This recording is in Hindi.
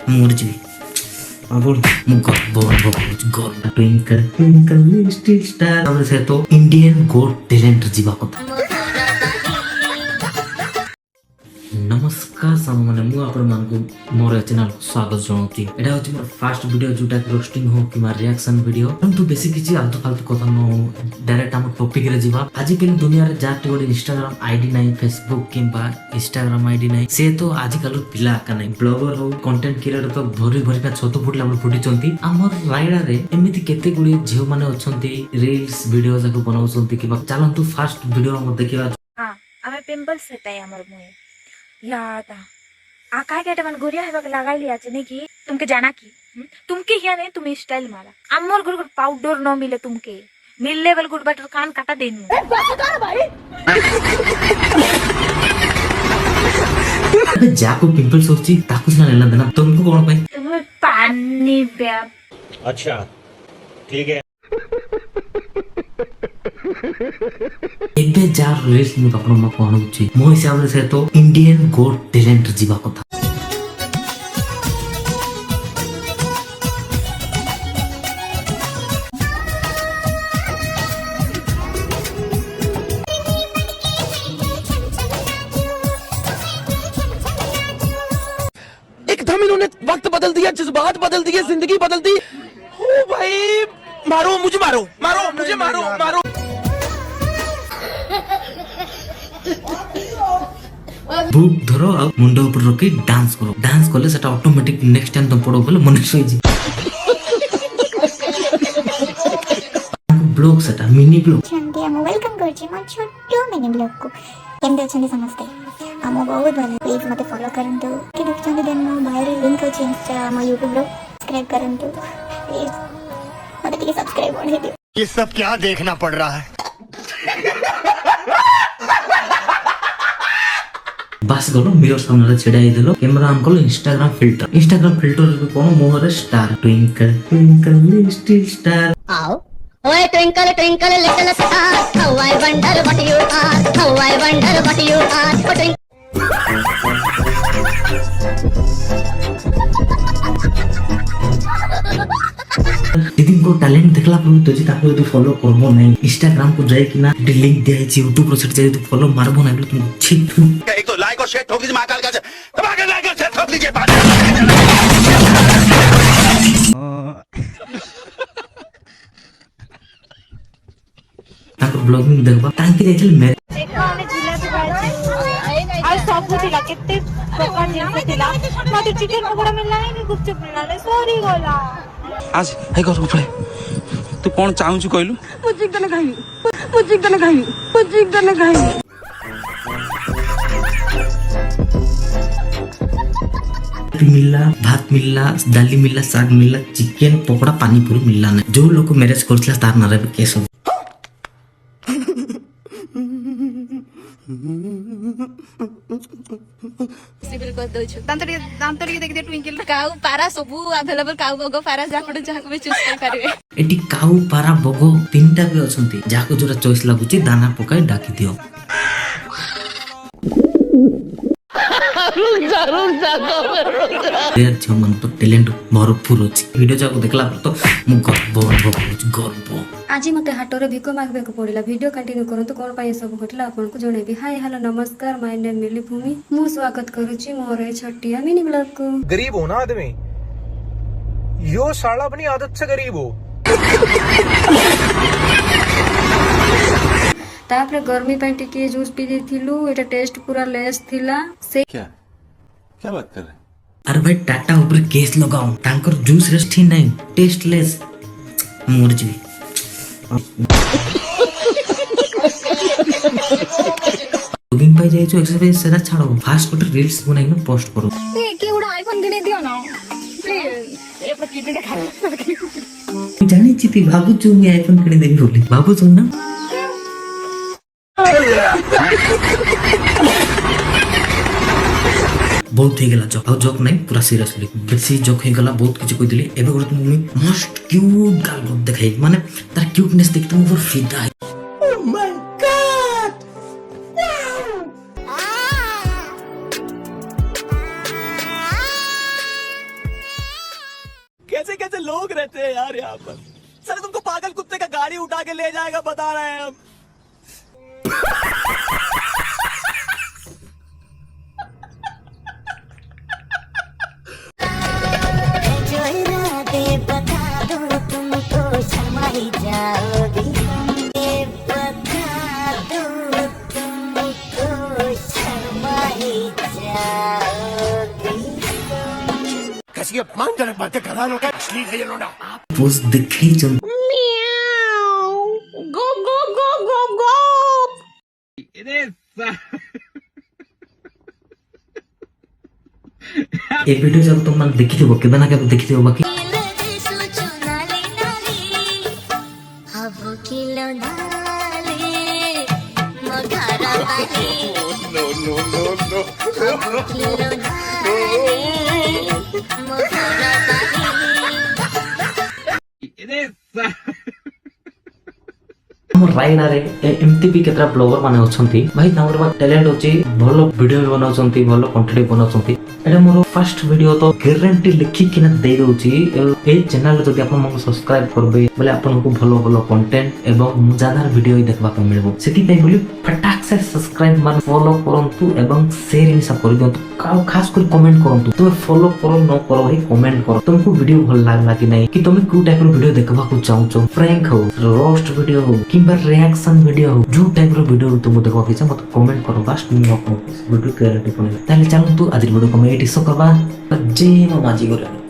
ମରିଯିବି। ଗର୍ବ ଟ୍ୱିଙ୍କଲ ଟ୍ୱିଙ୍କଲ ଲିଟିଲ୍ ଷ୍ଟାର। ତାପରେ ସେ ତ ଇଣ୍ଡିଆନ ଗୋଟ୍ ଟ୍ୟାଲେଣ୍ଟ ଯିବା କଥା। नमस्कार सामने मैंने मु आपण मानकु मोर चैनल को स्वागत जणाउची। एटा होची मोर फर्स्ट वीडियो जोटा रोस्टिंग हो कि रिएक्शन वीडियो। परंतु बेसी किछि आलतू फालतू कथा न डायरेक्ट हम टॉपिक रे जीवा। आजकल दुनिया रे जाति गोटे इंस्टाग्राम आईडी नाही, फेसबुक किंबा इंस्टाग्राम आईडी नाही, से तो आजकल पिला का नाही। ब्लॉगर हो कंटेंट क्रिएटर तो भरी भरी का छतो फुटला फुटी चंती। हमर रायडा रे एमिति केते गुडी झियो माने अछंती रील्स वीडियो जाको बनाउछंती कि चलंतु फर्स्ट वीडियो हम देखिबा। हां हमें पिंपल्स होता है हमर मुंह यादा आ काय काय मन गोरिया हेबा लगाइली आछे नै कि तुमके जाना की तुमके हिया नै तुम स्टाइल मारा हमर गुड गुड पाउडर न मिले तुमके मिलले बल गुड बटर कान काटा देनु भाई। अबे जाको पिंपल्स होची ताकू ना लेला देना तुमको कोन पे तुम पानी पे। अच्छा ठीक है। एबे जार रील्स मु आपण म कहनुची मो हिसाब रे से तो इंडियन गोट टैलेंट जीवा कथा। एकदम इन्होंने वक्त बदल दिया, जज्बात बदल दिए, जिंदगी बदल दी। ओ भाई मारो मुझे, मारो मारो मुझे, मारो मारो। बुक धरो आ मुंडो ऊपर रखी डांस करो। डांस करले सेटा ऑटोमेटिक नेक्स्ट टाइम तुम पड़ो बोले मन सोई जी। ब्लॉग सेटा मिनी ब्लॉग छंदी हम वेलकम करछि म छोटो मिनी ब्लॉग को। केम दे छंदी समझते हम बहुत भले प्लीज मते फॉलो करंतु कि देख छंदी देन मो भाई लिंक अछि इंस्टा म यूट्यूब रो सब्सक्राइब करंतु प्लीज मते टिके सब्सक्राइब कर दियो। ये सब क्या देखना पड़ रहा है। बस गलो मिरर सामने छेड़ाई देलो कैमरा ऑन कलो। इंस्टाग्राम फिल्टर कोन मोहरे star twinkle twinkle little star. आओ ओए twinkle twinkle little star how I wonder what you are, how I wonder what you are. दीदी को टैलेंट देखला पर तो जी ताको यदि फॉलो करबो नहीं इंस्टाग्राम को जाय कि ना लिंक दे छै यूट्यूब पर सेट जाय तो फॉलो मारबो नहीं तुम ठीक एक तो लाइक और शेयर ठोक लीजिए महाकाल का दबा के लाइक और शेयर ठोक लीजिए। ताको ब्लॉगिंग देखबा तांकी जायछल मे देखो हमें झूला पे बैठे आज सब थिला केते प्रकार जिंस थिला मते चिकन पकोड़ा मिलला नहीं, गुपचुप मिलला नहीं, सॉरी गोला आज हे कर ऊपर तू कौन चाहू कहलु? मुझे एकदम खाई, मुझे एकदम खाई, मुझे एकदम खाई। मिलला भात मिलला दाली मिलला साग मिलला चिकन पकोड़ा पानी पूरी मिलला नहीं। जो लोग मैरिज करथला तार नारे केस सिविल कर दो छु दांतरी देख दे ट्विंकल काऊ पारा सब अवेलेबल काऊ बगो पारा जाकड़ जाक भी चूज कर पारिबे। एटी काऊ पारा बगो तीनटा भी अछंती जाको जोरा चॉइस लागुची दाना पकाई डाकी दियो। रे छमन तो टैलेंट भरपूर अछि। वीडियो जाको देखला पर तो मु गर्व आज मते हाटोरे भिको मागबे को पड़िला। वीडियो कंटिन्यू करंतु कोन पाए सब घटला आपन को जणेबी। हाय हेलो नमस्कार माय नेम मिली भूमि। मु स्वागत करूची मोर ए छटिया मिनी ब्लॉग को। गरीब हो ना आदमी, यो साला अपनी आदत से गरीब हो। तापरे गर्मी पे टिके जूस पी देथिलु। एटा टेस्ट पूरा लेस थिला से क्या क्या बात कर रहे हैं? अरे भाई टाटा ऊपर केस लगाओ तांकर जूस रेस्ट ही नहीं टेस्टलेस मरजी। ब्लॉगिंग पे जाय जो एक्सरसाइज सेरा छाड़ो फास्ट कोट रील्स बनाई ना पोस्ट करो। के उडा आईफोन किने दियो ना प्लीज ए पर किने खा जानी चिति बाबू चु मी आईफोन किने देबी बोली बाबू सुन ना बहुत ही गला जोक जोक नहीं पूरा सीरियसली बेसी जोक ही गला बहुत किछ कोइ दिली एबे गुरु मम्मी मस्ट क्यूट गाल गप देखाई माने तार क्यूटनेस देखते मु फिदा है। ओह माय गॉड कैसे कैसे लोग रहते हैं यार यहाँ पर। सर तुमको पागल कुत्ते का गाड़ी उठा के ले जाएगा बता रहे हैं हम। कैसी अपमानजनक बातें कर रहा है, अश्लील है ये लोड़ा। पोस्ट दिखी जब ଏ ଭିଡିଓ ଯାକ ତମମାନେ ଦେଖିଥିବ କେବେ ନା କେବେ ଦେଖିଥିବ ବାକି ଆମ ରାୟଗଡ଼ାରେ ଏମିତି ବି କେତେଟା ବ୍ଲଗର ମାନେ ଅଛନ୍ତି ଭାଇ ତାଙ୍କର ଟ୍ୟାଲେଣ୍ଟ ଅଛି ଭଲ ଭିଡିଓ ବି ବନାଉଛନ୍ତି ଭଲ କଣ୍ଟେଣ୍ଟ ବନାଉଛନ୍ତି ଏଇଟା ମୋର ଫାର୍ଷ୍ଟ ଭିଡିଓ ତ ଗ୍ୟାରେଣ୍ଟି ଲେଖିକିନା ଦେଇ ଦଉଛି ଏଇ ଚ୍ୟାନେଲରେ ଯଦି ଆପଣ ମୋତେ ସବସ୍କ୍ରାଇବ କରିବେ ବୋଲେ ଆପଣଙ୍କୁ ଭଲ ଭଲ କଣ୍ଟେଣ୍ଟ ଏବଂ ମଜାଦାର ଭିଡିଓ ଦେଖିବା ପାଇଁ ମିଳିବ ସେଥିପାଇଁ ବୋଲି ଫଟାକ ସେ ସବସ୍କ୍ରାଇବ ମାନେ ଫଲୋ କରନ୍ତୁ ଏବଂ ସେୟାର ମିଶା କରିଦିଅନ୍ତୁ ଆଉ ଖାସ କରି କମେଣ୍ଟ କରନ୍ତୁ ତୁମେ ଫଲୋ କର ନ କର ଭାଇ କମେଣ୍ଟ କର ତୁମକୁ ଭିଡିଓ ଭଲ ଲାଗିଲା କି ନାହିଁ କି ତମେ କୋଉ ଟାଇପର ଭିଡିଓ ଦେଖିବାକୁ ଚାହୁଁଛ ପ୍ରାଙ୍କ ହଉ ରୋଷ୍ଟ ଭିଡିଓ ହଉ କିମ୍ବା रिएक्शन वीडियो हो जो टाइप रो वीडियो तुम देखो कि मत कमेंट करो फास्ट मैं आपको वीडियो क्लियरिटी कोने ताले चलंतु आज वीडियो को मैं एडिट करबा जय मामाजी करे।